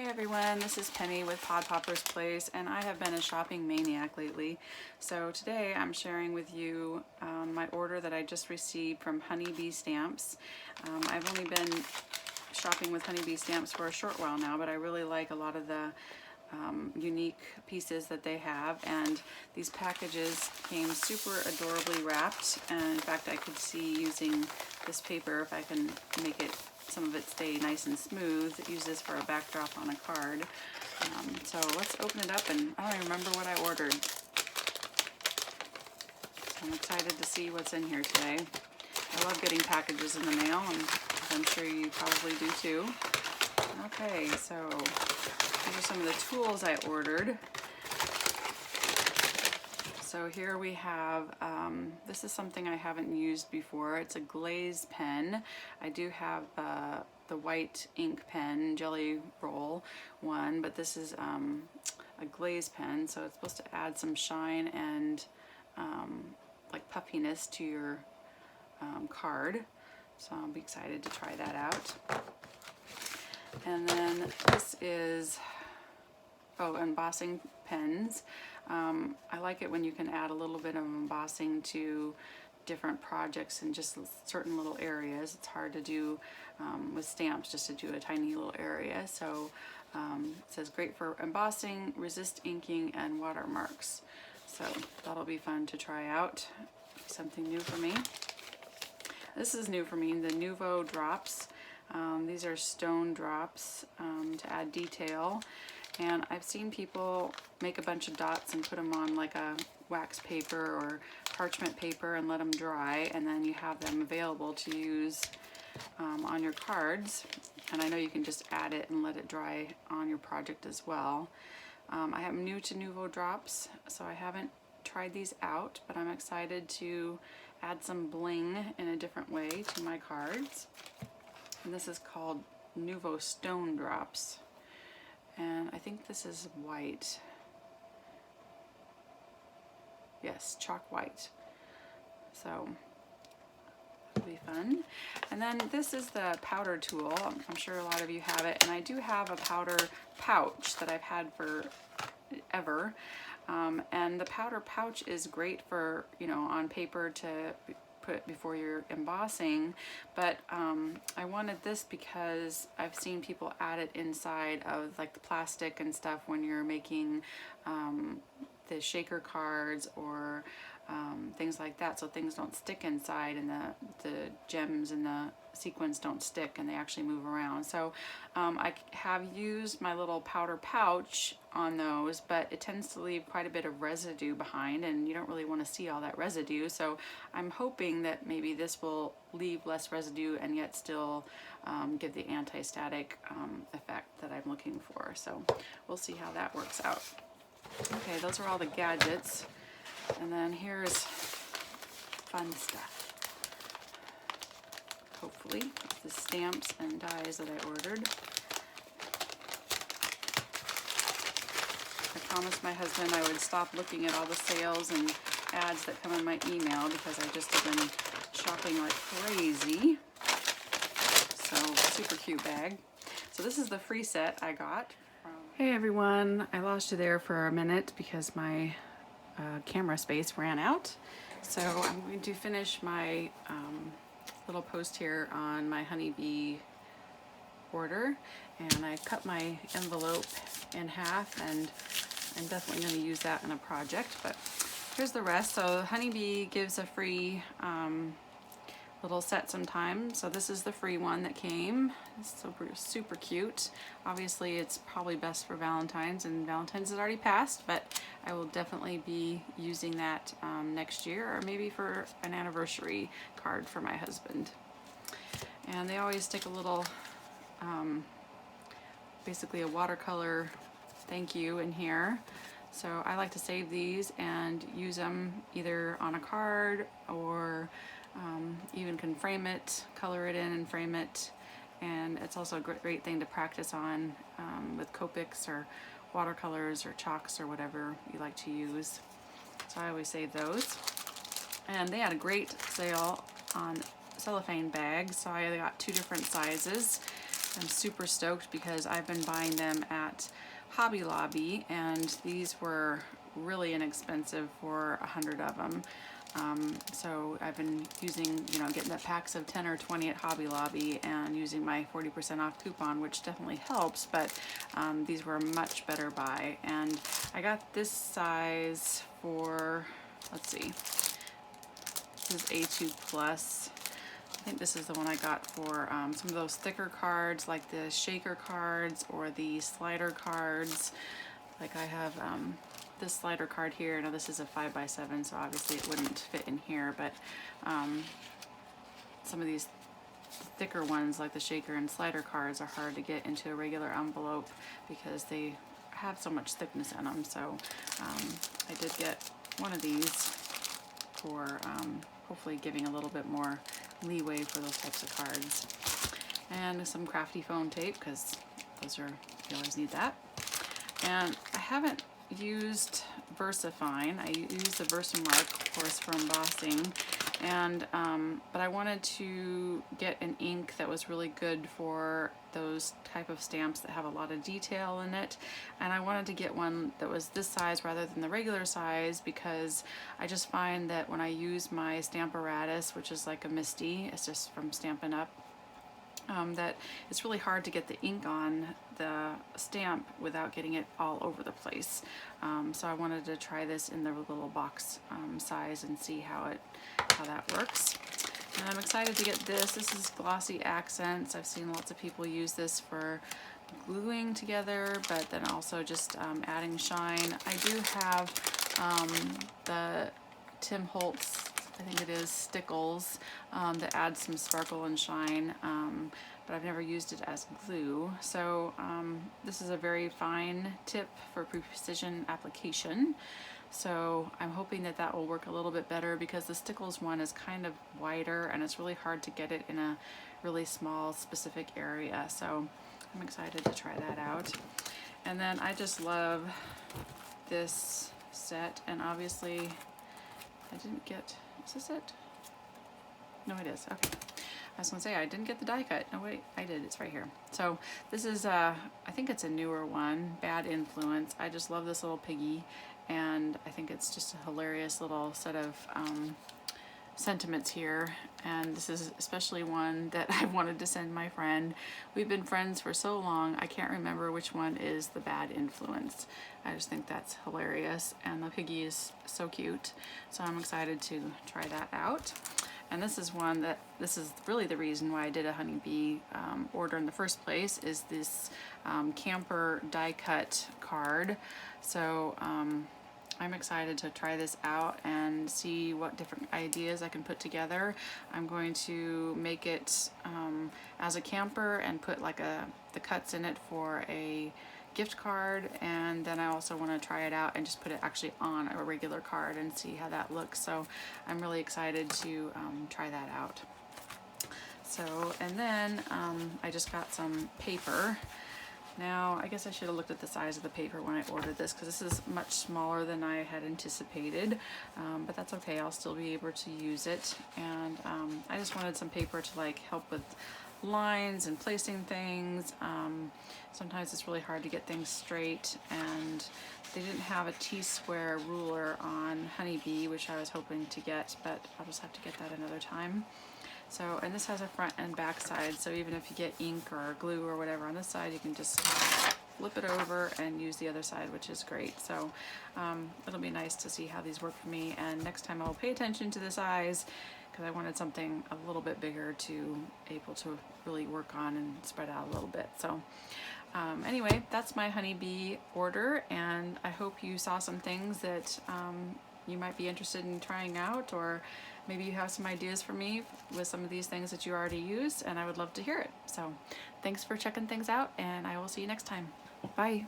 Hey everyone, this is Penny with Pod Popper's Place, and I have been a shopping maniac lately. So today I'm sharing with you my order that I just received from Honeybee Stamps. I've only been shopping with Honeybee Stamps for a short while now, but I really like a lot of the unique pieces that they have, and these packages came super adorably wrapped, and in fact I could see using this paper, if I can make it some of it stay nice and smooth, use this for a backdrop on a card. So let's open it up, and I don't even remember what I ordered. So I'm excited to see what's in here today. I love getting packages in the mail, and I'm sure you probably do too. Okay, so these are some of the tools I ordered. So here we have, this is something I haven't used before. It's a glaze pen. I do have the white ink pen, jelly roll one, but this is a glaze pen, so it's supposed to add some shine and like puffiness to your card. So I'll be excited to try that out. And then this is, embossing pens. I like it when you can add a little bit of embossing to different projects in just certain little areas. It's hard to do with stamps, just to do a tiny little area. So it says great for embossing, resist inking, and watermarks. So that'll be fun to try out. Something new for me. This is new for me, the Nuvo drops. These are stone drops to add detail. And I've seen people make a bunch of dots and put them on like a wax paper or parchment paper and let them dry, and then you have them available to use on your cards. And I know you can just add it and let it dry on your project as well. I am new to Nuvo drops, so I haven't tried these out, but I'm excited to add some bling in a different way to my cards. And this is called Nuvo Stone Drops. And I think this is white. Yes, chalk white. So that'll be fun. And then this is the powder tool. I'm sure a lot of you have it. And I do have a powder pouch that I've had forever. And the powder pouch is great for, on paper to put before you're embossing, but I wanted this because I've seen people add it inside of like the plastic and stuff when you're making the shaker cards or things like that, so things don't stick inside and the gems and the sequins don't stick and they actually move around. So I have used my little powder pouch on those, but it tends to leave quite a bit of residue behind, and you don't really want to see all that residue. So I'm hoping that maybe this will leave less residue and yet still give the anti-static effect that I'm looking for. So we'll see how that works out. Okay, those are all the gadgets. And then here's fun stuff. Hopefully, the stamps and dies that I ordered. I promised my husband I would stop looking at all the sales and ads that come in my email because I just have been shopping like crazy. So, super cute bag. So this is the free set I got. Hey everyone, I lost you there for a minute because my camera space ran out. So I'm going to finish my little post here on my Honeybee order, and I cut my envelope in half, and I'm definitely going to use that in a project. But here's the rest. So Honeybee gives a free little set sometimes. So this is the free one that came. It's super cute. Obviously it's probably best for Valentine's, and Valentine's has already passed, but I will definitely be using that next year, or maybe for an anniversary card for my husband. And they always stick a little basically a watercolor thank you in here. So I like to save these and use them either on a card, or even can frame it, color it in and frame it. And it's also a great thing to practice on with Copics or watercolors or chalks or whatever you like to use. So I always save those. And they had a great sale on cellophane bags, so I got 2 different sizes. I'm super stoked because I've been buying them at Hobby Lobby, and these were really inexpensive for 100 of them. So I've been using, you know, getting the packs of 10 or 20 at Hobby Lobby and using my 40% off coupon, which definitely helps, but these were a much better buy. And I got this size for, let's see, this is A2 Plus. I think this is the one I got for some of those thicker cards, like the shaker cards or the slider cards. Like I have this slider card here. Now this is a 5x7, so obviously it wouldn't fit in here, but some of these thicker ones, like the shaker and slider cards, are hard to get into a regular envelope because they have so much thickness in them. So I did get one of these for hopefully giving a little bit more leeway for those types of cards. And some crafty foam tape, because those are, you always need that. And I haven't used VersaFine. I use the Versamark, of course, for embossing. And but I wanted to get an ink that was really good for those type of stamps that have a lot of detail in it, and I wanted to get one that was this size rather than the regular size, because I just find that when I use my Stamparatus, which is like a Misty, it's just from Stampin' Up, that it's really hard to get the ink on the stamp without getting it all over the place. So I wanted to try this in the little box size and see how that works. And I'm excited to get this. This is Glossy Accents. I've seen lots of people use this for gluing together, but then also just adding shine. I do have the Tim Holtz, I think it is, Stickles, that adds some sparkle and shine, but I've never used it as glue. So this is a very fine tip for precision application. So I'm hoping that that will work a little bit better, because the Stickles one is kind of wider and it's really hard to get it in a really small specific area. So I'm excited to try that out. And then I just love this set, and obviously I didn't get, is this it? No, it is. Okay. I was gonna say I didn't get the die cut. No, wait, I did. It's right here. So this is I think it's a newer one, Bad Influence. I just love this little piggy, and I think it's just a hilarious little set of sentiments here. And this is especially one that I wanted to send my friend. We've been friends for so long, I can't remember which one is the Bad Influence. I just think that's hilarious, and the piggy is so cute. So I'm excited to try that out. And this is one that, this is really the reason why I did a Honeybee order in the first place, is this camper die cut card. So I'm excited to try this out and see what different ideas I can put together. I'm going to make it as a camper and put like the cuts in it for a gift card, and then I also want to try it out and just put it actually on a regular card and see how that looks. So I'm really excited to try that out. So, and then I just got some paper. Now, I guess I should have looked at the size of the paper when I ordered this, because this is much smaller than I had anticipated, but that's okay. I'll still be able to use it. And I just wanted some paper to like help with lines and placing things. Sometimes it's really hard to get things straight, and they didn't have a T-square ruler on Honeybee, which I was hoping to get, but I'll just have to get that another time. So, and this has a front and back side, so even if you get ink or glue or whatever on this side, you can just flip it over and use the other side, which is great. So it'll be nice to see how these work for me, and next time I'll pay attention to the size, because I wanted something a little bit bigger to able to really work on and spread out a little bit. So anyway, that's my Honeybee order, and I hope you saw some things that you might be interested in trying out, or maybe you have some ideas for me with some of these things that you already use, and I would love to hear it. So thanks for checking things out, and I will see you next time. Bye.